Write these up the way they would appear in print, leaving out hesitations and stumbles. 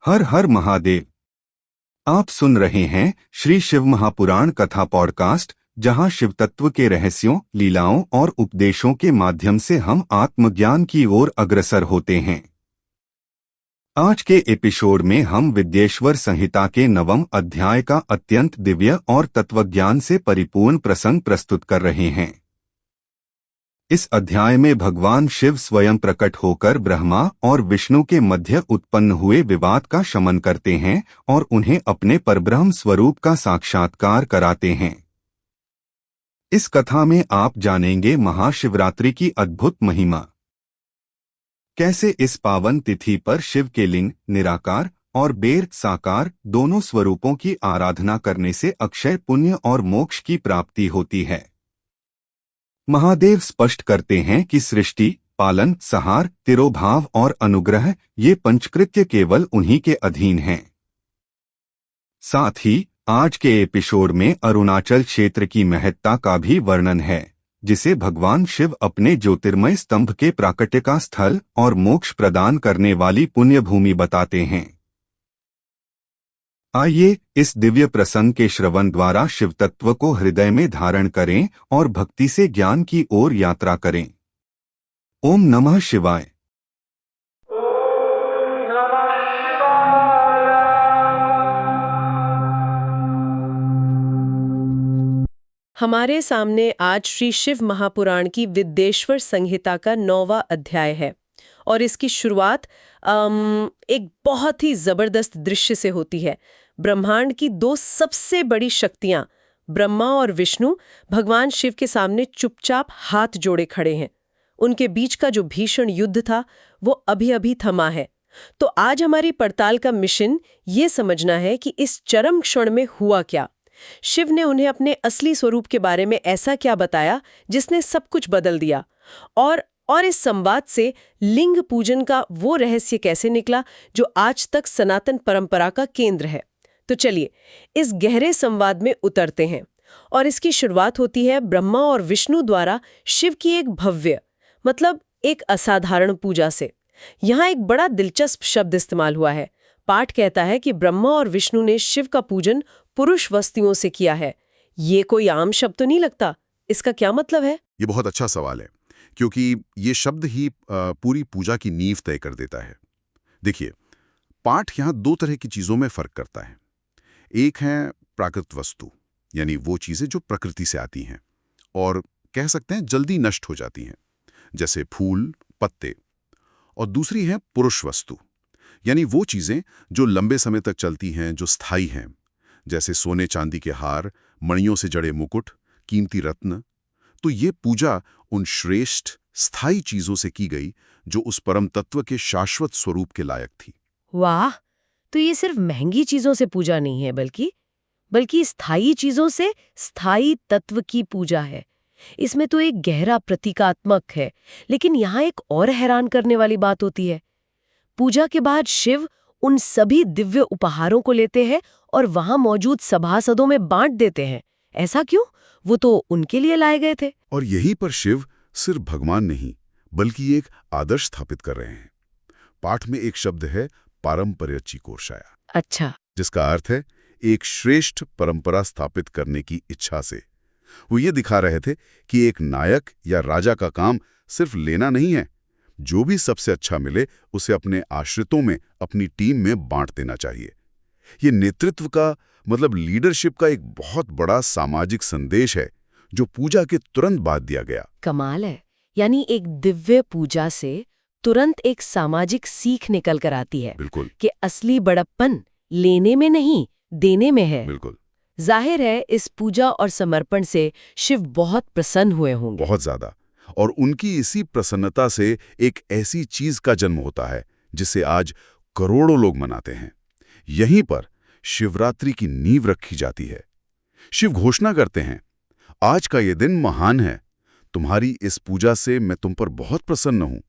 हर हर महादेव। आप सुन रहे हैं श्री शिव महापुराण कथा पॉडकास्ट, जहां शिव तत्व के रहस्यों, लीलाओं और उपदेशों के माध्यम से हम आत्मज्ञान की ओर अग्रसर होते हैं। आज के एपिसोड में हम विद्येश्वर संहिता के 9वें अध्याय का अत्यंत दिव्य और तत्वज्ञान से परिपूर्ण प्रसंग प्रस्तुत कर रहे हैं। इस अध्याय में भगवान शिव स्वयं प्रकट होकर ब्रह्मा और विष्णु के मध्य उत्पन्न हुए विवाद का शमन करते हैं और उन्हें अपने परब्रह्म स्वरूप का साक्षात्कार कराते हैं। इस कथा में आप जानेंगे महाशिवरात्रि की अद्भुत महिमा। कैसे इस पावन तिथि पर शिव के लिंग निराकार और बेर साकार दोनों स्वरूपों की आराधना करने से अक्षय पुण्य और मोक्ष की प्राप्ति होती है। महादेव स्पष्ट करते हैं कि सृष्टि, पालन, संहार, तिरोभाव और अनुग्रह ये पंचकृत्य केवल उन्हीं के अधीन हैं। साथ ही आज के एपिसोड में अरुणाचल क्षेत्र की महत्ता का भी वर्णन है, जिसे भगवान शिव अपने ज्योतिर्मय स्तंभ के प्राकट्य स्थल और मोक्ष प्रदान करने वाली पुण्य भूमि बताते हैं। आइए इस दिव्य प्रसंग के श्रवण द्वारा शिव तत्व को हृदय में धारण करें और भक्ति से ज्ञान की ओर यात्रा करें। ओम नमः शिवाय। हमारे सामने आज श्री शिव महापुराण की विद्येश्वर संहिता का 9वां अध्याय है और इसकी शुरुआत एक बहुत ही जबरदस्त दृश्य से होती है। ब्रह्मांड की दो सबसे बड़ी शक्तियां ब्रह्मा और विष्णु भगवान शिव के सामने चुपचाप हाथ जोड़े खड़े हैं। उनके बीच का जो भीषण युद्ध था वो अभी अभी थमा है। तो आज हमारी पड़ताल का मिशन ये समझना है कि इस चरम क्षण में हुआ क्या। शिव ने उन्हें अपने असली स्वरूप के बारे में ऐसा क्या बताया जिसने सब कुछ बदल दिया, और इस संवाद से लिंग पूजन का वो रहस्य कैसे निकला जो आज तक सनातन परंपरा का केंद्र है। तो चलिए इस गहरे संवाद में उतरते हैं और इसकी शुरुआत होती है ब्रह्मा और विष्णु द्वारा शिव की एक भव्य एक असाधारण पूजा से। यहाँ एक बड़ा दिलचस्प शब्द इस्तेमाल हुआ है। पाठ कहता है कि ब्रह्मा और विष्णु ने शिव का पूजन पुरुष वस्तुओं से किया है। ये कोई आम शब्द तो नहीं लगता। इसका क्या मतलब है? ये बहुत अच्छा सवाल है, क्योंकि ये शब्द ही पूरी पूजा की नींव तय कर देता है। देखिए, पाठ यहाँ दो तरह की चीजों में फर्क करता है। एक है प्राकृत वस्तु, यानी वो चीजें जो प्रकृति से आती हैं और कह सकते हैं जल्दी नष्ट हो जाती हैं, जैसे फूल, पत्ते। और दूसरी है पुरुष वस्तु, यानी वो चीजें जो लंबे समय तक चलती हैं, जो स्थायी हैं, जैसे सोने चांदी के हार, मणियों से जड़े मुकुट, कीमती रत्न। तो ये पूजा उन श्रेष्ठ स्थायी चीजों से की गई जो उस परम तत्व के शाश्वत स्वरूप के लायक थी। वाह! तो ये सिर्फ महंगी चीजों से पूजा नहीं है, बल्कि स्थायी चीजों से स्थायी तत्व की पूजा है। इसमें तो एक गहरा प्रतीकात्मक है। लेकिन यहाँ एक और हैरान करने वाली बात होती है। पूजा के बाद शिव उन सभी दिव्य उपहारों को लेते हैं और वहां मौजूद सभासदों में बांट देते हैं। ऐसा क्यों? वो तो उनके लिए लाए गए थे। और यहीं पर शिव सिर्फ भगवान नहीं, बल्कि एक आदर्श स्थापित कर रहे हैं। पाठ में एक शब्द है पारंपर्यचिकोषाया। अच्छा। जिसका अर्थ है एक श्रेष्ठ परंपरा स्थापित करने की इच्छा से। वो ये दिखा रहे थे कि एक नायक या राजा का काम सिर्फ लेना नहीं है, जो भी सबसे अच्छा मिले उसे अपने आश्रितों में, अपनी टीम में बांट देना चाहिए। ये नेतृत्व का लीडरशिप का एक बहुत बड़ा सामाजिक संदेश है, जो पूजा के तुरंत बाद दिया गया। कमाल है। यानी एक दिव्य पूजा से तुरंत एक सामाजिक सीख निकल कर आती है। बिल्कुल। कि असली बड़प्पन लेने में नहीं, देने में है। बिल्कुल। जाहिर है इस पूजा और समर्पण से शिव बहुत प्रसन्न हुए होंगे। बहुत ज्यादा। और उनकी इसी प्रसन्नता से एक ऐसी चीज का जन्म होता है जिसे आज करोड़ों लोग मनाते हैं। यहीं पर शिवरात्रि की नींव रखी जाती है। शिव घोषणा करते हैं, आज का ये दिन महान है। तुम्हारी इस पूजा से मैं तुम पर बहुत प्रसन्न हूं।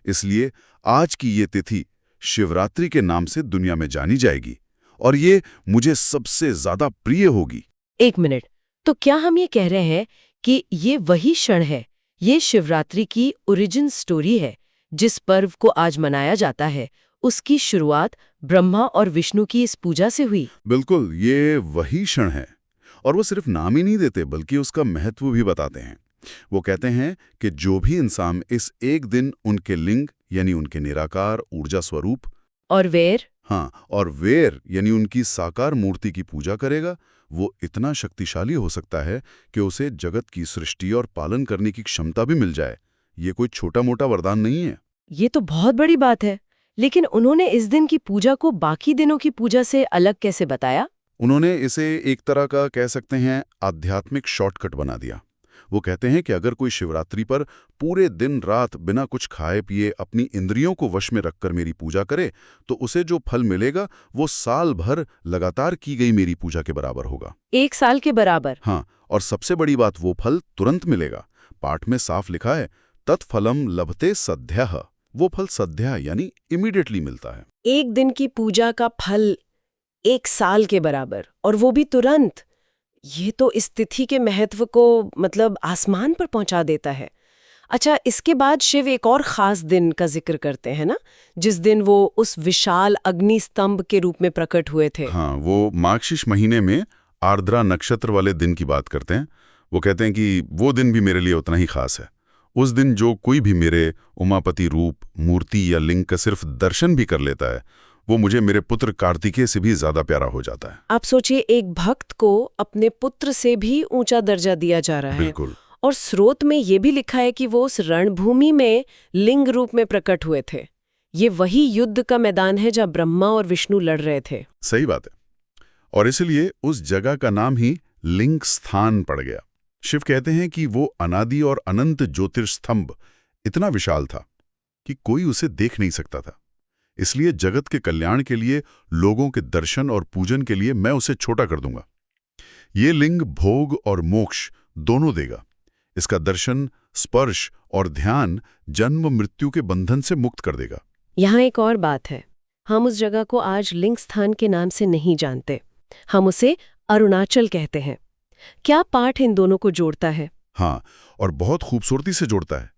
इसलिए आज की ये तिथि शिवरात्रि के नाम से दुनिया में जानी जाएगी और ये मुझे सबसे ज्यादा प्रिय होगी। एक मिनट, तो क्या हम ये कह रहे हैं कि ये वही क्षण है, ये शिवरात्रि की ओरिजिन स्टोरी है, जिस पर्व को आज मनाया जाता है उसकी शुरुआत ब्रह्मा और विष्णु की इस पूजा से हुई। बिल्कुल, ये वही क्षण है। और वो सिर्फ नाम ही नहीं देते बल्कि उसका महत्व भी बताते हैं। वो कहते हैं कि जो भी इंसान इस एक दिन उनके लिंग यानी उनके निराकार ऊर्जा स्वरूप और वेर, हाँ, और वेर यानी उनकी साकार मूर्ति की पूजा करेगा, वो इतना शक्तिशाली हो सकता है कि उसे जगत की सृष्टि और पालन करने की क्षमता भी मिल जाए। ये कोई छोटा मोटा वरदान नहीं है। ये तो बहुत बड़ी बात है। लेकिन उन्होंने इस दिन की पूजा को बाकी दिनों की पूजा से अलग कैसे बताया? उन्होंने इसे एक तरह का कह सकते हैं आध्यात्मिक शॉर्टकट बना दिया। वो कहते हैं कि अगर कोई शिवरात्रि पर पूरे दिन रात बिना कुछ खाए पिए अपनी इंद्रियों को वश में रखकर मेरी पूजा करे तो उसे जो फल मिलेगा वो साल भर लगातार की गई मेरी पूजा के बराबर होगा। 1 साल के बराबर? हाँ, और सबसे बड़ी बात, वो फल तुरंत मिलेगा। पाठ में साफ लिखा है, तत्फलम लभते सद्यः। वो फल सद्यः यानी इमीडिएटली मिलता है। 1 दिन की पूजा का फल 1 साल के बराबर, और वो भी तुरंत। ये तो इस तिथि के महत्व को मतलब आसमान पर पहुंचा देता है। अच्छा, इसके बाद शिव एक और खास दिन का जिक्र करते हैं ना, जिस दिन वो उस विशाल अग्नि स्तंभ के रूप में प्रकट हुए थे। हाँ, वो मार्गशीर्ष महीने में आर्द्रा नक्षत्र वाले दिन की बात करते हैं। वो कहते हैं कि वो दिन भी मेरे लिए उतना ही खास है। उस दिन जो कोई भी मेरे उमापति रूप, मूर्ति या लिंग का सिर्फ दर्शन भी कर लेता है, वो मुझे मेरे पुत्र कार्तिकेय से भी ज्यादा प्यारा हो जाता है। आप सोचिए, एक भक्त को अपने पुत्र से भी ऊंचा दर्जा दिया जा रहा है। बिल्कुल। और स्रोत में ये भी लिखा है कि वो उस रणभूमि में लिंग रूप में प्रकट हुए थे। ये वही युद्ध का मैदान है जहां ब्रह्मा और विष्णु लड़ रहे थे। सही बात है। और इसलिए उस जगह का नाम ही लिंग स्थान पड़ गया। शिव कहते हैं कि वो अनादि और अनंत ज्योतिर्स्तंभ इतना विशाल था कि कोई उसे देख नहीं सकता था। इसलिए जगत के कल्याण के लिए, लोगों के दर्शन और पूजन के लिए मैं उसे छोटा कर दूंगा। ये लिंग भोग और मोक्ष दोनों देगा। इसका दर्शन, स्पर्श और ध्यान जन्म मृत्यु के बंधन से मुक्त कर देगा। यहाँ एक और बात है, हम उस जगह को आज लिंग स्थान के नाम से नहीं जानते, हम उसे अरुणाचल कहते हैं। क्या पाठ इन दोनों को जोड़ता है? हाँ, और बहुत खूबसूरती से जोड़ता है।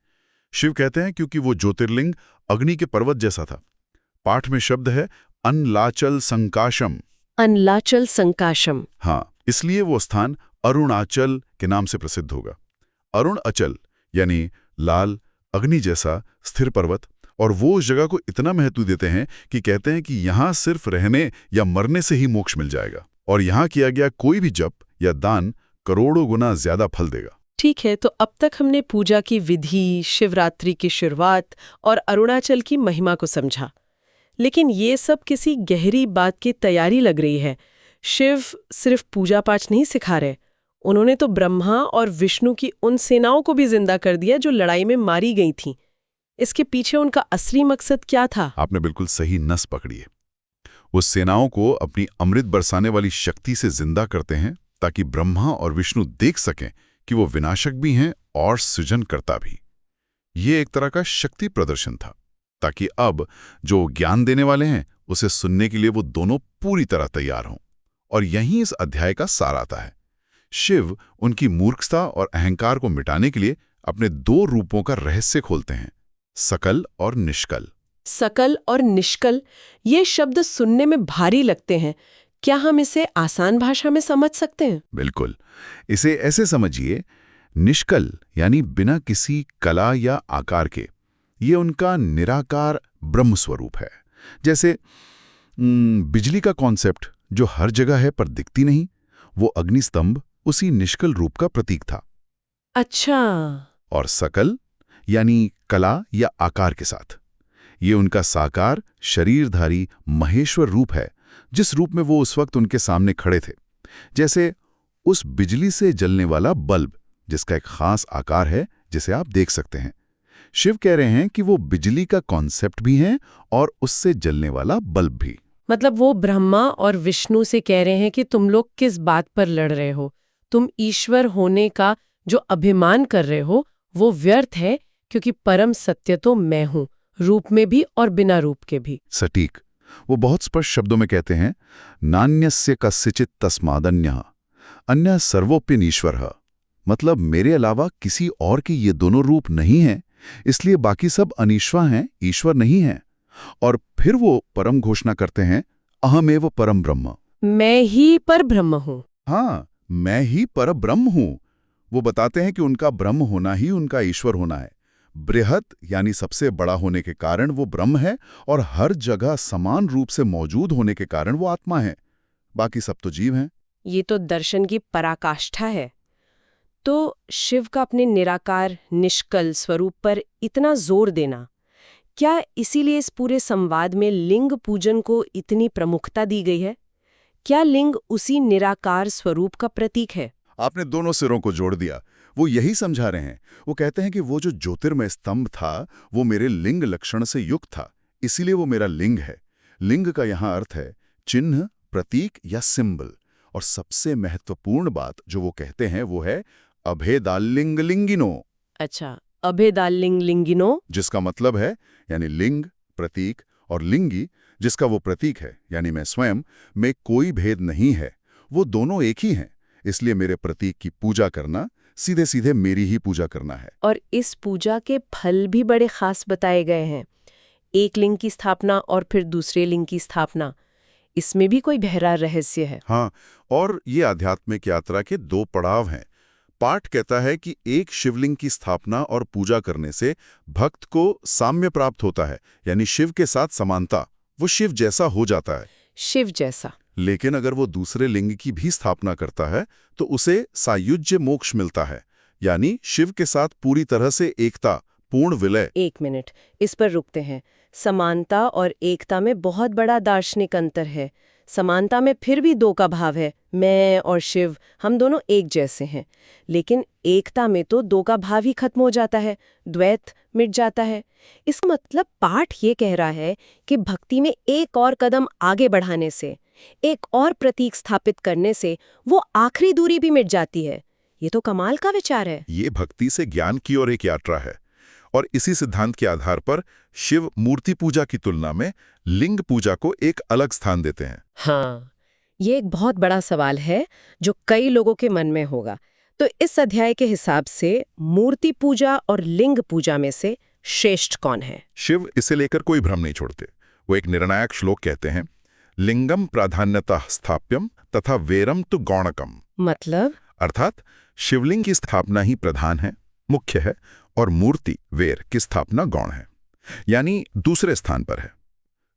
शिव कहते हैं क्योंकि वो ज्योतिर्लिंग अग्नि के पर्वत जैसा था। पाठ में शब्द है अनलाचल संकाशम। अनलाचल संकाशम। हाँ, इसलिए वो स्थान अरुणाचल के नाम से प्रसिद्ध होगा। अरुण अचल यानी लाल, अग्नि जैसा स्थिर पर्वत। और वो उस जगह को इतना महत्व देते हैं कि कहते हैं कि यहाँ सिर्फ रहने या मरने से ही मोक्ष मिल जाएगा, और यहाँ किया गया कोई भी जप या दान करोड़ों गुना ज्यादा फल देगा। ठीक है, तो अब तक हमने पूजा की विधि, शिवरात्रि की शुरुआत और अरुणाचल की महिमा को समझा। लेकिन ये सब किसी गहरी बात की तैयारी लग रही है। शिव सिर्फ पूजा पाठ नहीं सिखा रहे, उन्होंने तो ब्रह्मा और विष्णु की उन सेनाओं को भी जिंदा कर दिया जो लड़ाई में मारी गई थीं। इसके पीछे उनका असली मकसद क्या था? आपने बिल्कुल सही नस पकड़ी है। वो सेनाओं को अपनी अमृत बरसाने वाली शक्ति से जिंदा करते हैं ताकि ब्रह्मा और विष्णु देख सकें कि वो विनाशक भी हैं और सृजनकर्ता भी। ये एक तरह का शक्ति प्रदर्शन था, ताकि अब जो ज्ञान देने वाले हैं उसे सुनने के लिए वो दोनों पूरी तरह तैयार हों। और यहीं इस अध्याय का सार आता है। शिव उनकी मूर्खता और अहंकार को मिटाने के लिए अपने 2 रूपों का रहस्य खोलते हैं, सकल और निष्कल। सकल और निष्कल, ये शब्द सुनने में भारी लगते हैं। क्या हम इसे आसान भाषा में समझ सकते हैं? बिल्कुल। इसे ऐसे समझिए, निष्कल यानी बिना किसी कला या आकार के, ये उनका निराकार ब्रह्म स्वरूप है। जैसे बिजली का कॉन्सेप्ट जो हर जगह है पर दिखती नहीं, वो अग्निस्तंभ उसी निष्कल रूप का प्रतीक था। अच्छा। और सकल यानी कला या आकार के साथ, ये उनका साकार शरीरधारी महेश्वर रूप है, जिस रूप में वो उस वक्त उनके सामने खड़े थे। जैसे उस बिजली से जलने वाला बल्ब जिसका एक खास आकार है जिसे आप देख सकते हैं। शिव कह रहे हैं कि वो बिजली का कॉन्सेप्ट भी है और उससे जलने वाला बल्ब भी। मतलब वो ब्रह्मा और विष्णु से कह रहे हैं कि तुम लोग किस बात पर लड़ रहे हो? तुम ईश्वर होने का जो अभिमान कर रहे हो वो व्यर्थ है, क्योंकि परम सत्य तो मैं हूं, रूप में भी और बिना रूप के भी। सटीक। वो बहुत स्पष्ट शब्दों में कहते हैं, नान्यस्य कस्यचित् तस्मादन्यः अन्यः सर्वोप्यनीश्वरः। मतलब मेरे अलावा किसी और के ये दोनों रूप नहीं हैं, इसलिए बाकी सब अनीश्वर हैं, ईश्वर नहीं हैं। और फिर वो परम घोषणा करते हैं, अहमेव परम ब्रह्म। मैं ही पर ब्रह्म हूँ। हाँ, मैं ही पर ब्रह्म हूँ। वो बताते हैं कि उनका ब्रह्म होना ही उनका ईश्वर होना है। बृहत यानी सबसे बड़ा होने के कारण वो ब्रह्म है, और हर जगह समान रूप से मौजूद होने के कारण वो आत्मा है। बाकी सब तो जीव हैं। ये तो दर्शन की पराकाष्ठा है। तो शिव का अपने निराकार निष्कल स्वरूप पर इतना जोर देना, क्या इसीलिए इस पूरे संवाद में लिंग पूजन को इतनी प्रमुखता दी गई है? क्या लिंग उसी निराकार स्वरूप का प्रतीक है? आपने दोनों सिरों को जोड़ दिया। वो यही समझा रहे हैं। वो कहते हैं कि वो जो ज्योतिर्मय स्तंभ था, वो मेरे लिंग लक्षण से युक्त था, इसीलिए वो मेरा लिंग है। लिंग का यहाँ अर्थ है चिन्ह, प्रतीक या सिंबल। और सबसे महत्वपूर्ण बात जो वो कहते हैं वो है अभेदालिंग लिंगिनो। अच्छा, अभेदालिंग लिंगिनो। जिसका मतलब है यानी लिंग, प्रतीक और लिंगी, जिसका वो प्रतीक है यानी मैं स्वयं, में कोई भेद नहीं है। वो दोनों एक ही हैं। इसलिए मेरे प्रतीक की पूजा करना सीधे सीधे मेरी ही पूजा करना है। और इस पूजा के फल भी बड़े खास बताए गए हैं। एक लिंग की स्थापना और फिर दूसरे लिंग की स्थापना, इसमें भी कोई गहरा रहस्य है। हाँ, और ये आध्यात्मिक यात्रा के दो पड़ाव हैं। पाठ कहता है कि एक शिवलिंग की स्थापना और पूजा करने से भक्त को साम्य प्राप्त होता है, यानी शिव के साथ समानता, वो शिव जैसा हो जाता है। शिव जैसा। लेकिन अगर वो दूसरे लिंग की भी स्थापना करता है तो उसे सायुज्य मोक्ष मिलता है, यानी शिव के साथ पूरी तरह से एकता, पूर्ण विलय। एक मिनट, इस पर रुकते हैं। समानता और एकता में बहुत बड़ा दार्शनिक अंतर है। समानता में फिर भी दो का भाव है, मैं और शिव, हम दोनों एक जैसे हैं। लेकिन एकता में तो दो का भाव ही खत्म हो जाता है, द्वैत मिट जाता है। इसका मतलब पाठ ये कह रहा है कि भक्ति में एक और कदम आगे बढ़ाने से, एक और प्रतीक स्थापित करने से वो आखिरी दूरी भी मिट जाती है। ये तो कमाल का विचार है। ये भक्ति से ज्ञान की ओर एक यात्रा है। और इसी सिद्धांत के आधार पर शिव मूर्ति पूजा की तुलना में लिंग पूजा को एक अलग स्थान देते हैं। हाँ, ये एक बहुत बड़ा सवाल है जो कई लोगों के मन में होगा। तो इस अध्याय के हिसाब से मूर्ति पूजा और लिंग पूजा में से श्रेष्ठ कौन है? शिव इसे लेकर कोई भ्रम नहीं छोड़ते। वो एक निर्णायक श्लोक कहते हैं, लिंगम प्राधान्यता स्थाप्यम तथा वेरम तु गौणकम। मतलब? अर्थात शिवलिंग की स्थापना ही प्रधान है, मुख्य है, और मूर्ति वेर की स्थापना गौण है, यानी दूसरे स्थान पर है।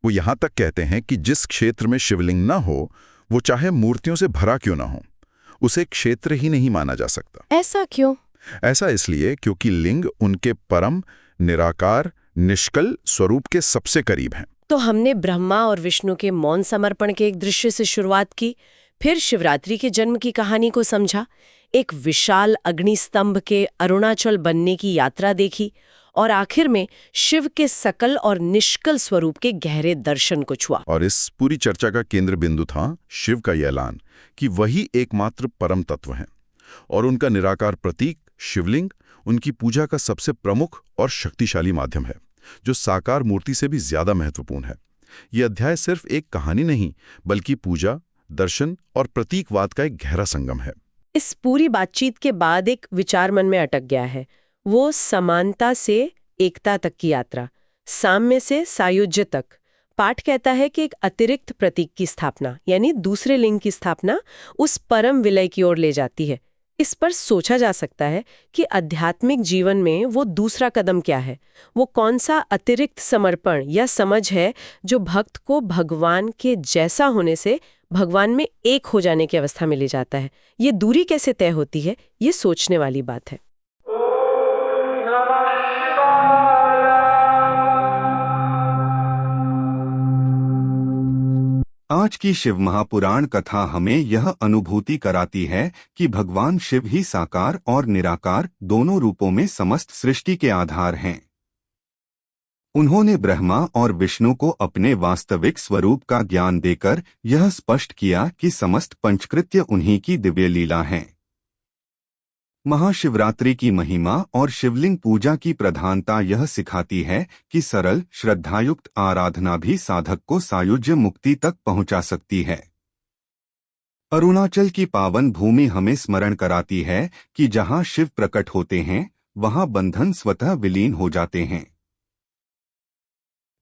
वो यहां तक कहते हैं कि जिस क्षेत्र में शिवलिंग ना हो, वो चाहे मूर्तियों से भरा क्यों ना हो, उसे क्षेत्र ही नहीं माना जा सकता। ऐसा क्यों? ऐसा इसलिए क्योंकि लिंग उनके परम निराकार निष्कल स्वरूप के सबसे करीब हैं। तो हमने ब्रह्मा और विष्णु के मौन समर्पण के एक दृश्य से शुरुआत की, फिर शिवरात्रि के जन्म की कहानी को समझा, एक विशाल अग्निस्तंभ के अरुणाचल बनने की यात्रा देखी, और आखिर में शिव के सकल और निष्कल स्वरूप के गहरे दर्शन को छुआ। और इस पूरी चर्चा का केंद्र बिंदु था शिव का यह ऐलान कि वही एकमात्र परम तत्व है, और उनका निराकार प्रतीक शिवलिंग उनकी पूजा का सबसे प्रमुख और शक्तिशाली माध्यम है, जो साकार मूर्ति से भी ज्यादा महत्वपूर्ण है। यह अध्याय सिर्फ एक कहानी नहीं, बल्कि पूजा, दर्शन और प्रतीकवाद का एक गहरा संगम है। इस पूरी बातचीत के बाद एक विचार मन में अटक गया है, वो समानता से एकता तक की यात्रा, साम्य से सायुज्य तक। पाठ कहता है कि एक अतिरिक्त प्रतीक की स्थापना, यानी दूसरे लिंग की स्थापना, उस परम विलय की ओर ले जाती है। इस पर सोचा जा सकता है कि आध्यात्मिक जीवन में वो दूसरा कदम क्या है, वो कौन सा अतिरिक्त समर्पण या समझ है जो भक्त को भगवान के जैसा होने से भगवान में एक हो जाने की अवस्था में ले जाता है। ये दूरी कैसे तय होती है, ये सोचने वाली बात है। आज की शिव महापुराण कथा हमें यह अनुभूति कराती है कि भगवान शिव ही साकार और निराकार दोनों रूपों में समस्त सृष्टि के आधार हैं। उन्होंने ब्रह्मा और विष्णु को अपने वास्तविक स्वरूप का ज्ञान देकर यह स्पष्ट किया कि समस्त पंचकृत्य उन्हीं की दिव्य लीला हैं। महाशिवरात्रि की महिमा और शिवलिंग पूजा की प्रधानता यह सिखाती है कि सरल श्रद्धायुक्त आराधना भी साधक को सायुज्य मुक्ति तक पहुंचा सकती है। अरुणाचल की पावन भूमि हमें स्मरण कराती है कि जहां शिव प्रकट होते हैं, वहां बंधन स्वतः विलीन हो जाते हैं।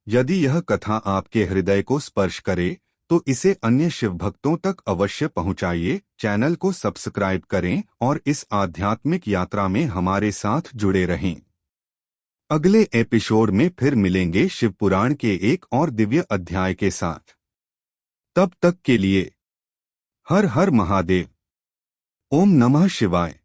यदि यह कथा आपके हृदय को स्पर्श करे तो इसे अन्य शिव भक्तों तक अवश्य पहुंचाइए, चैनल को सब्सक्राइब करें और इस आध्यात्मिक यात्रा में हमारे साथ जुड़े रहें। अगले एपिसोड में फिर मिलेंगे शिव पुराण के एक और दिव्य अध्याय के साथ। तब तक के लिए हर हर महादेव। ओम नमः शिवाय।